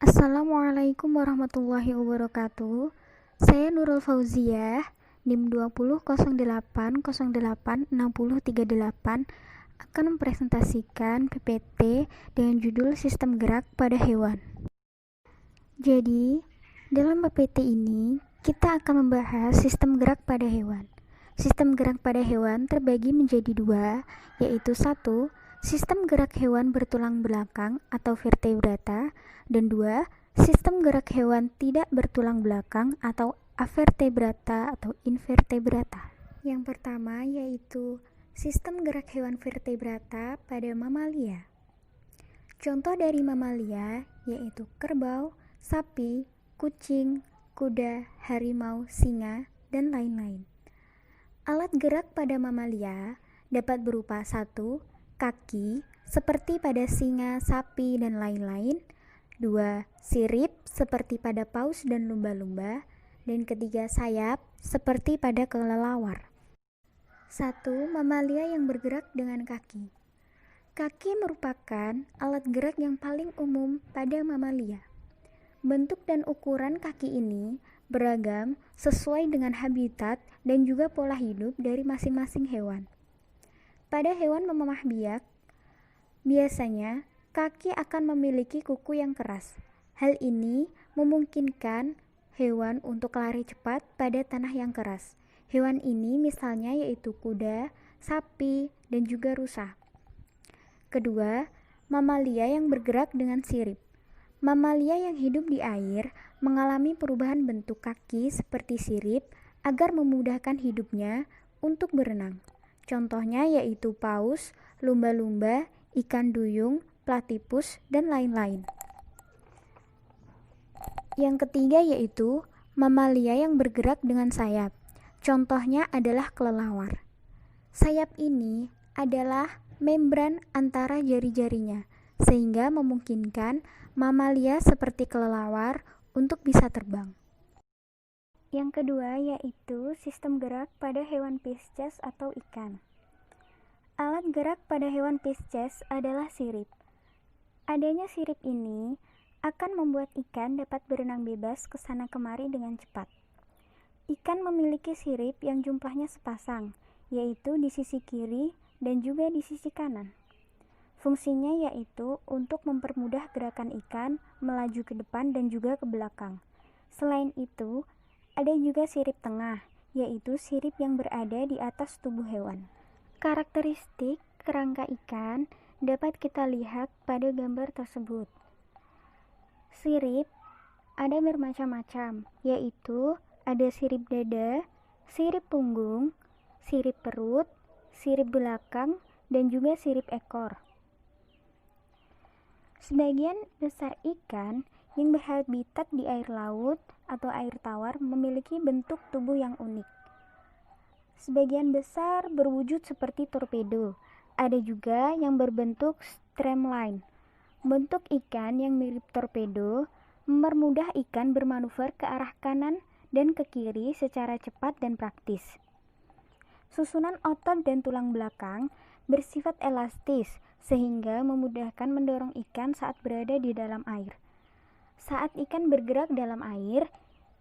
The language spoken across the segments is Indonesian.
Assalamualaikum warahmatullahi wabarakatuh. Saya Nurul Fauziah, NIM 2008086038 akan mempresentasikan PPT dengan judul Sistem Gerak pada Hewan. Jadi, dalam PPT ini kita akan membahas sistem gerak pada hewan. Sistem gerak pada hewan terbagi menjadi dua, yaitu satu, sistem gerak hewan bertulang belakang atau vertebrata, dan dua, sistem gerak hewan tidak bertulang belakang atau avertebrata atau invertebrata. Yang pertama yaitu sistem gerak hewan vertebrata pada mamalia. Contoh dari mamalia yaitu kerbau, sapi, kucing, kuda, harimau, singa, dan lain-lain. Alat gerak pada mamalia dapat berupa 1. Kaki, seperti pada singa, sapi, dan lain-lain. 2. Sirip, seperti pada paus dan lumba-lumba. Dan ketiga, sayap, seperti pada kelelawar. 1. Mamalia yang bergerak dengan kaki. Kaki merupakan alat gerak yang paling umum pada mamalia. Bentuk dan ukuran kaki ini beragam sesuai dengan habitat dan juga pola hidup dari masing-masing hewan. Pada hewan memamah biak, biasanya kaki akan memiliki kuku yang keras. Hal ini memungkinkan hewan untuk lari cepat pada tanah yang keras. Hewan ini misalnya yaitu kuda, sapi, dan juga rusa. Kedua, mamalia yang bergerak dengan sirip. Mamalia yang hidup di air mengalami perubahan bentuk kaki seperti sirip agar memudahkan hidupnya untuk berenang. Contohnya yaitu paus, lumba-lumba, ikan duyung, platypus, dan lain-lain. Yang ketiga yaitu mamalia yang bergerak dengan sayap. Contohnya adalah kelelawar. Sayap ini adalah membran antara jari-jarinya, sehingga memungkinkan mamalia seperti kelelawar untuk bisa terbang. Yang kedua yaitu sistem gerak pada hewan Pisces atau ikan. Alat gerak pada hewan Pisces adalah sirip. Adanya sirip ini akan membuat ikan dapat berenang bebas ke sana kemari dengan cepat. Ikan memiliki sirip yang jumlahnya sepasang, yaitu di sisi kiri dan juga di sisi kanan. Fungsinya yaitu untuk mempermudah gerakan ikan melaju ke depan dan juga ke belakang. Selain itu, ada juga sirip tengah, yaitu sirip yang berada di atas tubuh hewan. Karakteristik kerangka ikan dapat kita lihat pada gambar tersebut. Sirip ada bermacam-macam, yaitu ada sirip dada, sirip punggung, sirip perut, sirip belakang, dan juga sirip ekor. Sebagian besar ikan yang berhabitat di air laut atau air tawar memiliki bentuk tubuh yang unik. Sebagian besar berwujud seperti torpedo. Ada juga yang berbentuk streamline. Bentuk ikan yang mirip torpedo mempermudah ikan bermanuver ke arah kanan dan ke kiri secara cepat dan praktis. Susunan otot dan tulang belakang bersifat elastis sehingga memudahkan mendorong ikan saat berada di dalam air. Saat ikan bergerak dalam air,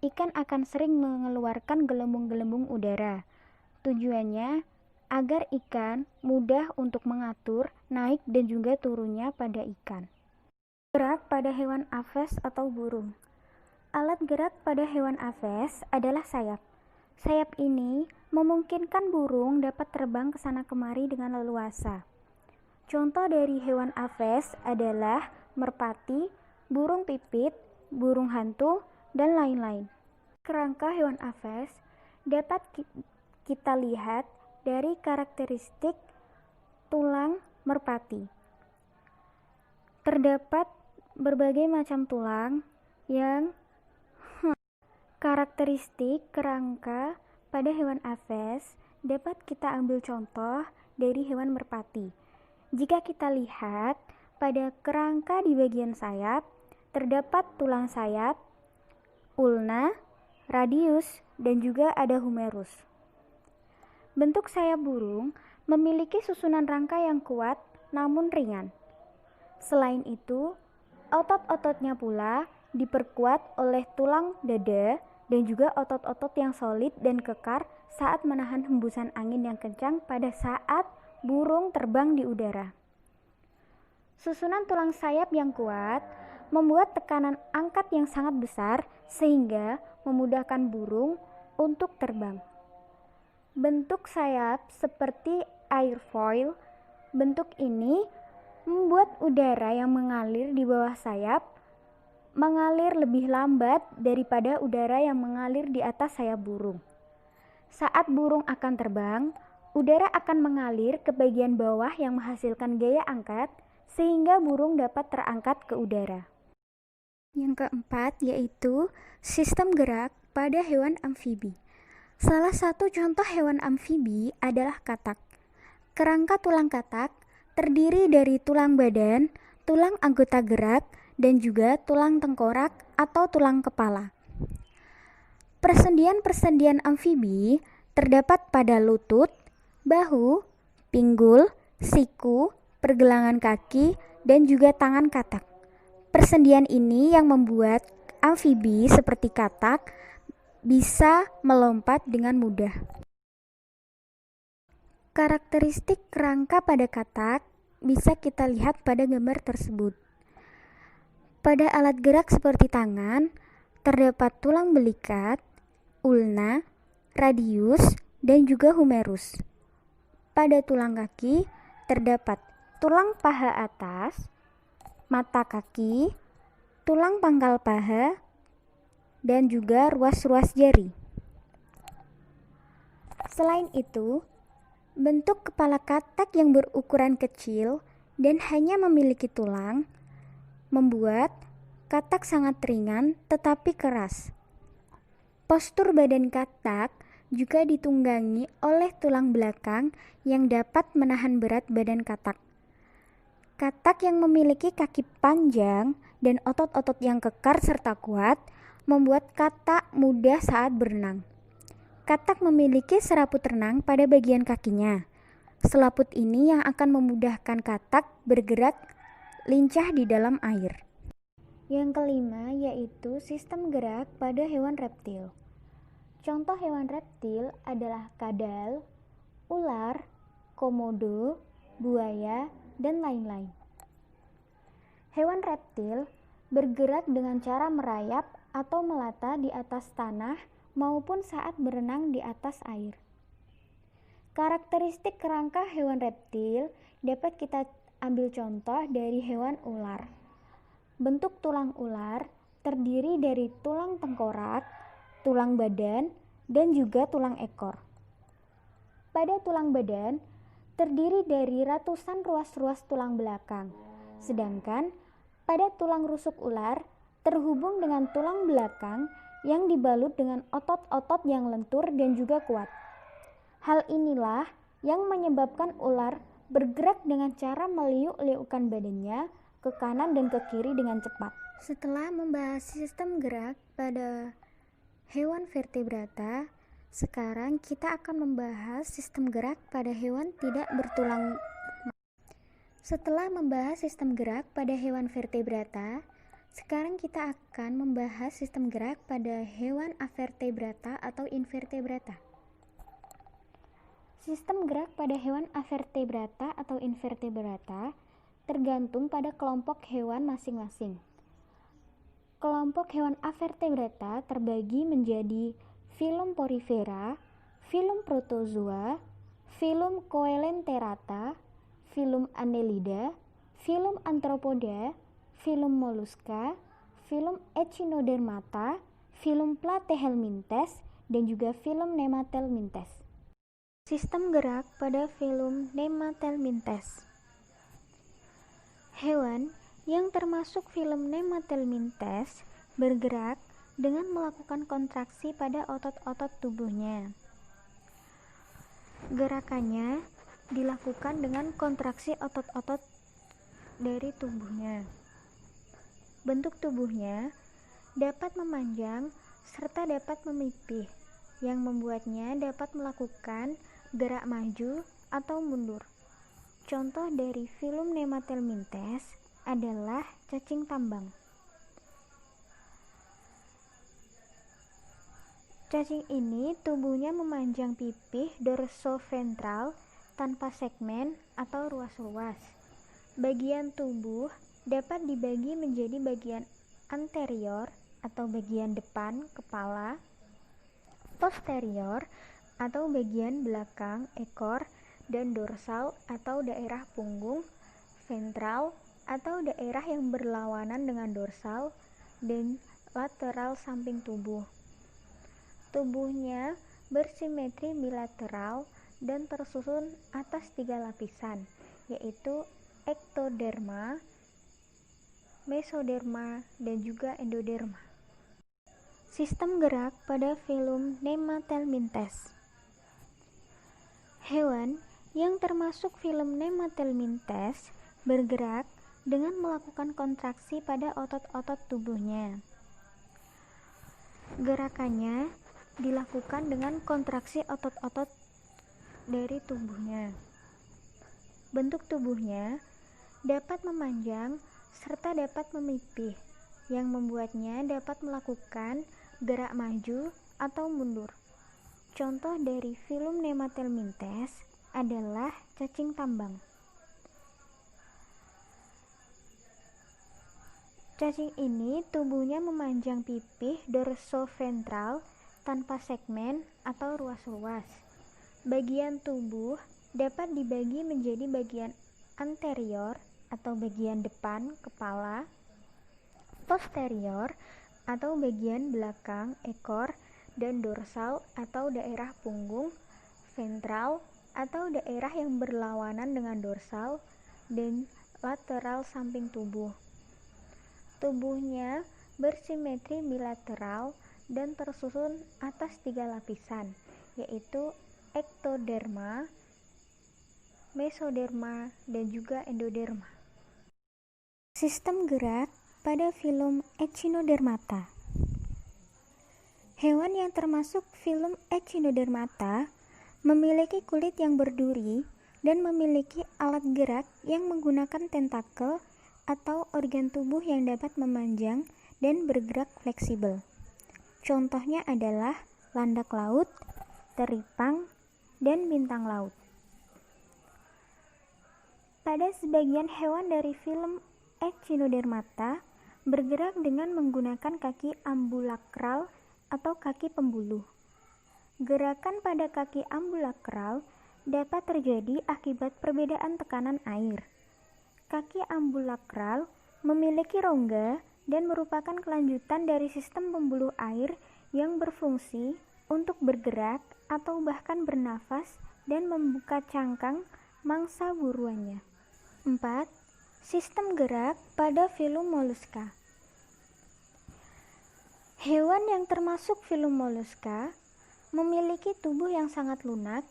ikan akan sering mengeluarkan gelembung-gelembung udara. Tujuannya agar ikan mudah untuk mengatur naik dan juga turunnya pada ikan. Gerak pada hewan aves atau burung. Alat gerak pada hewan aves adalah sayap. Sayap ini memungkinkan burung dapat terbang ke sana kemari dengan leluasa. Contoh dari hewan aves adalah merpati, burung pipit, burung hantu, dan lain-lain. Kerangka hewan aves dapat kita lihat dari karakteristik tulang merpati. Terdapat berbagai macam tulang yang karakteristik kerangka pada hewan aves dapat kita ambil contoh dari hewan merpati. Jika kita lihat pada kerangka di bagian sayap, terdapat tulang sayap, ulna, radius, dan juga ada humerus. Bentuk sayap burung memiliki susunan rangka yang kuat namun ringan. Selain itu, Otot-ototnya pula diperkuat oleh tulang dada dan juga otot-otot yang solid dan kekar saat menahan hembusan angin yang kencang pada saat burung terbang di udara. Susunan tulang sayap yang kuat membuat tekanan angkat yang sangat besar sehingga memudahkan burung untuk terbang. Bentuk sayap seperti airfoil. Bentuk ini membuat udara yang mengalir di bawah sayap mengalir lebih lambat daripada udara yang mengalir di atas sayap burung. Saat burung akan terbang, udara akan mengalir ke bagian bawah yang menghasilkan gaya angkat sehingga burung dapat terangkat ke udara. Yang keempat yaitu sistem gerak pada hewan amfibi. Salah satu contoh hewan amfibi adalah katak. Kerangka tulang katak terdiri dari tulang badan, tulang anggota gerak, dan juga tulang tengkorak atau tulang kepala. Persendian-persendian amfibi terdapat pada lutut, bahu, pinggul, siku, pergelangan kaki, dan juga tangan katak. Persendian ini yang membuat amfibi seperti katak bisa melompat dengan mudah. Karakteristik kerangka pada katak bisa kita lihat pada gambar tersebut. Pada alat gerak seperti tangan, terdapat tulang belikat, ulna, radius, dan juga humerus. Pada tulang kaki, terdapat tulang paha atas, mata kaki, tulang pangkal paha, dan juga ruas-ruas jari. Selain itu, bentuk kepala katak yang berukuran kecil dan hanya memiliki tulang membuat katak sangat ringan tetapi keras. Postur badan katak juga ditunggangi oleh tulang belakang yang dapat menahan berat badan katak. Katak yang memiliki kaki panjang dan otot-otot yang kekar serta kuat membuat katak mudah saat berenang. Katak memiliki seraput renang pada bagian kakinya. Selaput ini yang akan memudahkan katak bergerak lincah di dalam air. Yang kelima yaitu sistem gerak pada hewan reptil. Contoh hewan reptil adalah kadal, ular, komodo, buaya, dan lain-lain. Hewan reptil bergerak dengan cara merayap atau melata di atas tanah maupun saat berenang di atas air. Karakteristik kerangka hewan reptil dapat kita ambil contoh dari hewan ular. Bentuk tulang ular terdiri dari tulang tengkorak, tulang badan, dan juga tulang ekor. Pada tulang badan terdiri dari ratusan ruas-ruas tulang belakang, sedangkan pada tulang rusuk ular terhubung dengan tulang belakang yang dibalut dengan otot-otot yang lentur dan juga kuat. Hal inilah yang menyebabkan ular bergerak dengan cara meliuk-liukkan badannya ke kanan dan ke kiri dengan cepat. Setelah membahas sistem gerak pada hewan vertebrata, sekarang kita akan membahas sistem gerak pada hewan tidak bertulang. Setelah membahas sistem gerak pada hewan vertebrata, sekarang kita akan membahas sistem gerak pada hewan avertebrata atau invertebrata. Sistem gerak pada hewan avertebrata atau invertebrata tergantung pada kelompok hewan masing-masing. Kelompok hewan avertebrata terbagi menjadi filum Porifera, filum Protozoa, filum Coelenterata, filum Annelida, filum Arthropoda, filum Mollusca, filum Echinodermata, filum Platyhelminthes, dan juga filum Nemathelminthes. Sistem gerak pada filum Nemathelminthes. Hewan yang termasuk filum Nemathelminthes bergerak dengan melakukan kontraksi pada otot-otot tubuhnya. Gerakannya dilakukan dengan kontraksi otot-otot dari tubuhnya. Bentuk tubuhnya dapat memanjang serta dapat memipih, yang membuatnya dapat melakukan gerak maju atau mundur. Contoh dari filum Nemathelminthes adalah cacing tambang. Cacing ini tubuhnya memanjang pipih dorsoventral tanpa segmen atau ruas-ruas. Bagian tubuh dapat dibagi menjadi bagian anterior atau bagian depan kepala, posterior atau bagian belakang ekor, dan dorsal atau daerah punggung, ventral atau daerah yang berlawanan dengan dorsal, dan lateral samping tubuh. Tubuhnya bersimetri bilateral dan tersusun atas 3 lapisan, yaitu ektoderma, mesoderma, dan juga endoderma. Sistem gerak pada filum Nemathelminthes. Hewan yang termasuk filum Nemathelminthes bergerak dengan melakukan kontraksi pada otot-otot tubuhnya. Gerakannya dilakukan dengan kontraksi otot-otot dari tubuhnya. Bentuk tubuhnya dapat memanjang serta dapat memipih, yang membuatnya dapat melakukan gerak maju atau mundur. Contoh dari filum Nemathelminthes adalah cacing tambang. Cacing ini tubuhnya memanjang pipih dorsoventral tanpa segmen atau ruas-ruas. Bagian tubuh dapat dibagi menjadi bagian anterior atau bagian depan kepala, posterior atau bagian belakang ekor, dan dorsal atau daerah punggung, ventral atau daerah yang berlawanan dengan dorsal, dan lateral samping tubuh. Tubuhnya bersimetri bilateral dan tersusun atas 3 lapisan, yaitu ektoderma, mesoderma, dan juga endoderma. Sistem gerak pada filum Echinodermata. Hewan yang termasuk filum Echinodermata memiliki kulit yang berduri dan memiliki alat gerak yang menggunakan tentakel atau organ tubuh yang dapat memanjang dan bergerak fleksibel. Contohnya adalah landak laut, teripang, dan bintang laut. Pada sebagian hewan dari filum Echinodermata bergerak dengan menggunakan kaki ambulakral atau kaki pembuluh. Gerakan pada kaki ambulakral dapat terjadi akibat perbedaan tekanan air. Kaki ambulakral memiliki rongga dan merupakan kelanjutan dari sistem pembuluh air yang berfungsi untuk bergerak atau bahkan bernafas dan membuka cangkang mangsa buruannya. 4. Sistem gerak pada filum Mollusca. Hewan yang termasuk filum Mollusca memiliki tubuh yang sangat lunak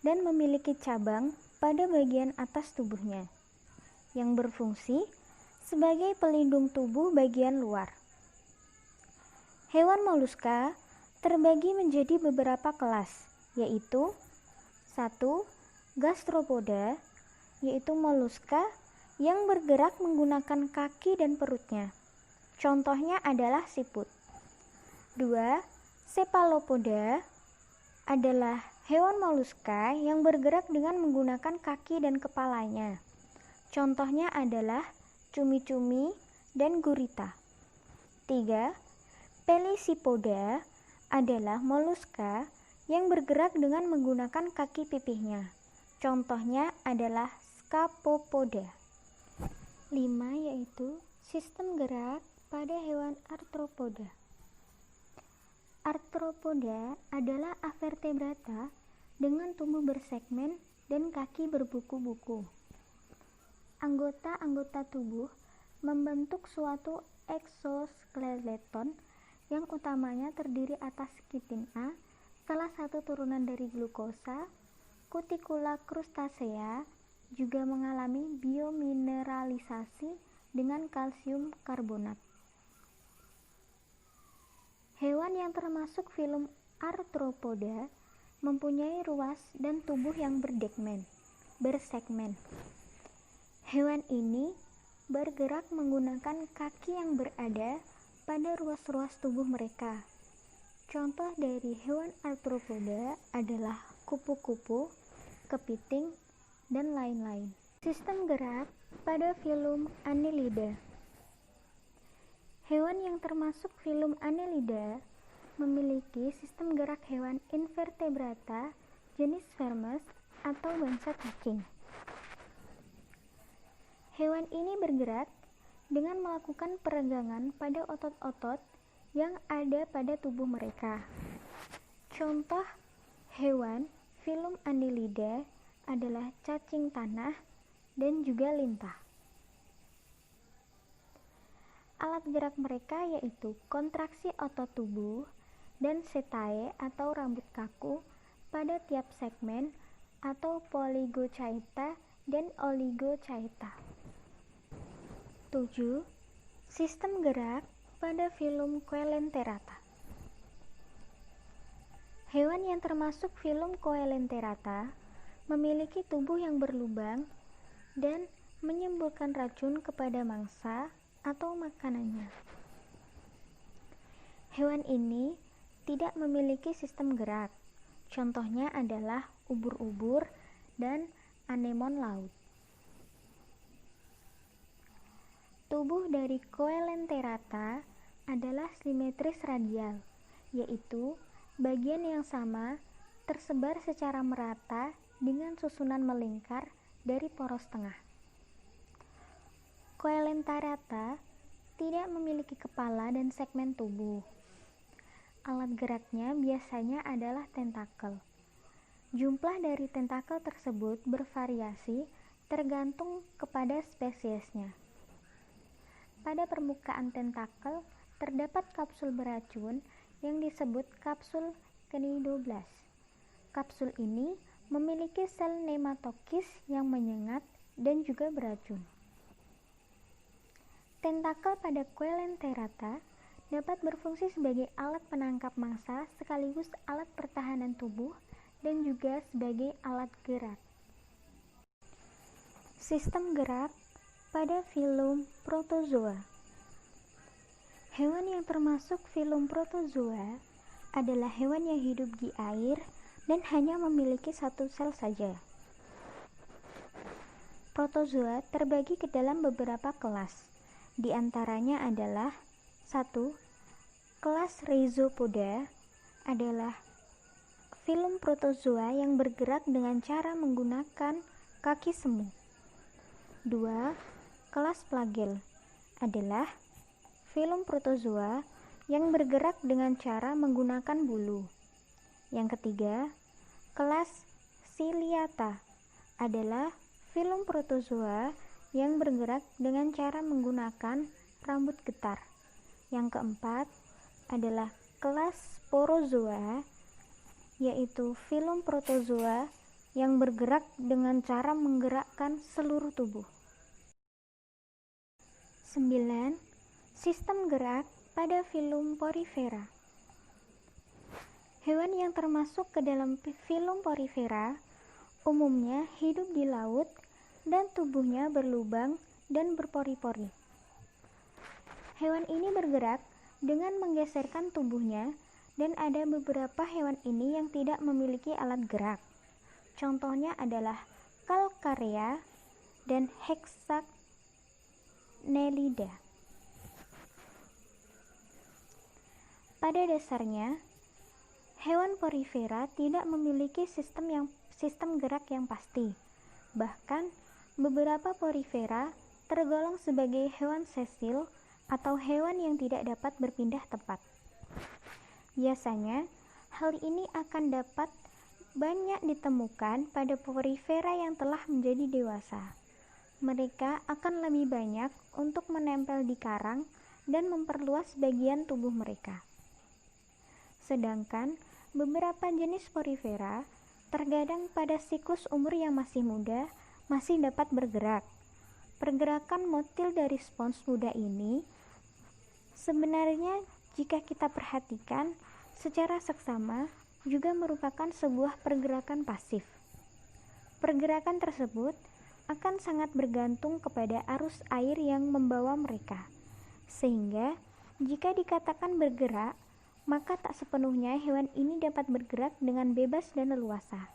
dan memiliki cabang pada bagian atas tubuhnya, yang berfungsi sebagai pelindung tubuh bagian luar. Hewan Mollusca terbagi menjadi beberapa kelas, yaitu 1. Gastropoda, yaitu Mollusca yang bergerak menggunakan kaki dan perutnya. Contohnya adalah siput. 2. Cephalopoda adalah hewan Mollusca yang bergerak dengan menggunakan kaki dan kepalanya. Contohnya adalah cumi-cumi dan gurita. 3. Pelecypoda adalah Mollusca yang bergerak dengan menggunakan kaki pipihnya. Contohnya adalah Scapopoda. 5. Yaitu sistem gerak pada hewan Arthropoda. Arthropoda adalah avertebrata dengan tubuh bersegmen dan kaki berbuku-buku. Anggota-anggota tubuh membentuk suatu exoskeleton yang utamanya terdiri atas kitin A, salah satu turunan dari glukosa. Cuticula crustacea juga mengalami biomineralisasi dengan kalsium karbonat. Hewan yang termasuk filum Arthropoda mempunyai ruas dan tubuh yang bersegmen. Hewan ini bergerak menggunakan kaki yang berada pada ruas-ruas tubuh mereka. Contoh dari hewan arthropoda adalah kupu-kupu, kepiting, dan lain-lain. Sistem gerak pada filum Annelida. Hewan yang termasuk filum Annelida memiliki sistem gerak hewan invertebrata jenis Vermes atau bangsa cacing. Hewan ini bergerak dengan melakukan peregangan pada otot-otot yang ada pada tubuh mereka. Contoh hewan filum Annelida adalah cacing tanah dan juga lintah. Alat gerak mereka yaitu kontraksi otot tubuh dan setae atau rambut kaku pada tiap segmen atau polygochaeta dan oligochaeta. 7. Sistem gerak pada filum Coelenterata. Hewan yang termasuk filum Coelenterata memiliki tubuh yang berlubang dan menyemburkan racun kepada mangsa atau makanannya. Hewan ini tidak memiliki sistem gerak. Contohnya adalah ubur-ubur dan anemon laut. Tubuh dari Coelenterata adalah simetris radial, yaitu bagian yang sama tersebar secara merata dengan susunan melingkar dari poros tengah. Coelenterata tidak memiliki kepala dan segmen tubuh. Alat geraknya biasanya adalah tentakel. Jumlah dari tentakel tersebut bervariasi tergantung kepada spesiesnya. Pada permukaan tentakel terdapat kapsul beracun yang disebut kapsul cnidoblas. Kapsul ini memiliki sel nematokis yang menyengat dan juga beracun. Tentakel pada Coelenterata dapat berfungsi sebagai alat penangkap mangsa sekaligus alat pertahanan tubuh dan juga sebagai alat gerak. Sistem gerak pada filum Protozoa. Hewan yang termasuk filum Protozoa adalah hewan yang hidup di air dan hanya memiliki satu sel saja. Protozoa terbagi ke dalam beberapa kelas. Di antaranya adalah 1. Kelas Rhizopoda adalah filum Protozoa yang bergerak dengan cara menggunakan kaki semu. 2. Kelas Flagel adalah filum Protozoa yang bergerak dengan cara menggunakan bulu. Yang ketiga, kelas Ciliata adalah filum Protozoa yang bergerak dengan cara menggunakan rambut getar. Yang keempat adalah kelas Sporozoa, yaitu filum Protozoa yang bergerak dengan cara menggerakkan seluruh tubuh. 9. Sistem gerak pada filum Porifera. Hewan yang termasuk ke dalam filum Porifera umumnya hidup di laut dan tubuhnya berlubang dan berpori-pori. Hewan ini bergerak dengan menggeserkan tubuhnya dan ada beberapa hewan ini yang tidak memiliki alat gerak. Contohnya adalah Calcarea dan Hexanelida. Pada dasarnya, hewan porifera tidak memiliki sistem gerak yang pasti. Bahkan, beberapa porifera tergolong sebagai hewan sesil atau hewan yang tidak dapat berpindah tempat. Biasanya, hal ini akan dapat banyak ditemukan pada porifera yang telah menjadi dewasa. Mereka akan lebih banyak untuk menempel di karang dan memperluas bagian tubuh mereka. Sedangkan beberapa jenis porifera terkadang pada siklus umur yang masih muda masih dapat bergerak. Pergerakan motil dari spons muda ini sebenarnya jika kita perhatikan secara seksama juga merupakan sebuah pergerakan pasif. Pergerakan tersebut akan sangat bergantung kepada arus air yang membawa mereka. Sehingga, jika dikatakan bergerak, maka tak sepenuhnya hewan ini dapat bergerak dengan bebas dan leluasa.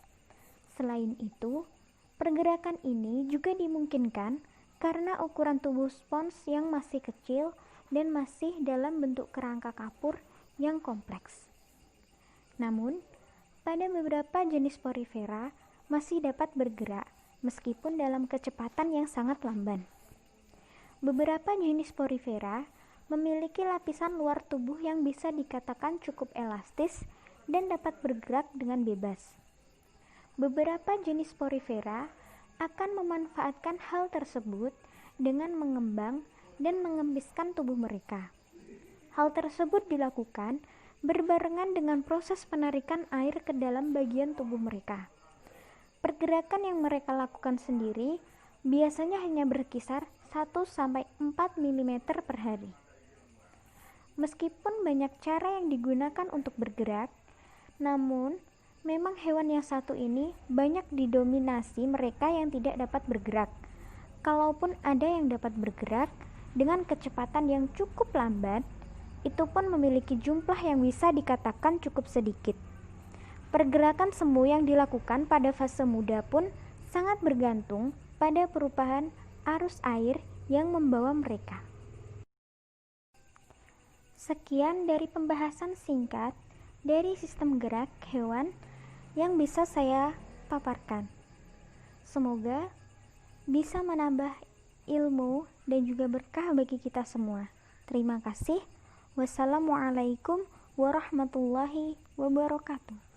Selain itu, pergerakan ini juga dimungkinkan karena ukuran tubuh spons yang masih kecil dan masih dalam bentuk kerangka kapur yang kompleks. Namun, pada beberapa jenis porifera masih dapat bergerak meskipun dalam kecepatan yang sangat lamban. Beberapa jenis porifera memiliki lapisan luar tubuh yang bisa dikatakan cukup elastis dan dapat bergerak dengan bebas. Beberapa jenis porifera akan memanfaatkan hal tersebut dengan mengembang dan mengembiskan tubuh mereka. Hal tersebut dilakukan berbarengan dengan proses penarikan air ke dalam bagian tubuh mereka. Pergerakan yang mereka lakukan sendiri biasanya hanya berkisar 1-4 mm per hari. Meskipun banyak cara yang digunakan untuk bergerak, namun memang hewan yang satu ini banyak didominasi mereka yang tidak dapat bergerak. Kalaupun ada yang dapat bergerak dengan kecepatan yang cukup lambat, itu pun memiliki jumlah yang bisa dikatakan cukup sedikit. Pergerakan semu yang dilakukan pada fase muda pun sangat bergantung pada perubahan arus air yang membawa mereka. Sekian dari pembahasan singkat dari sistem gerak hewan yang bisa saya paparkan. Semoga bisa menambah ilmu dan juga berkah bagi kita semua. Terima kasih. Wassalamualaikum warahmatullahi wabarakatuh.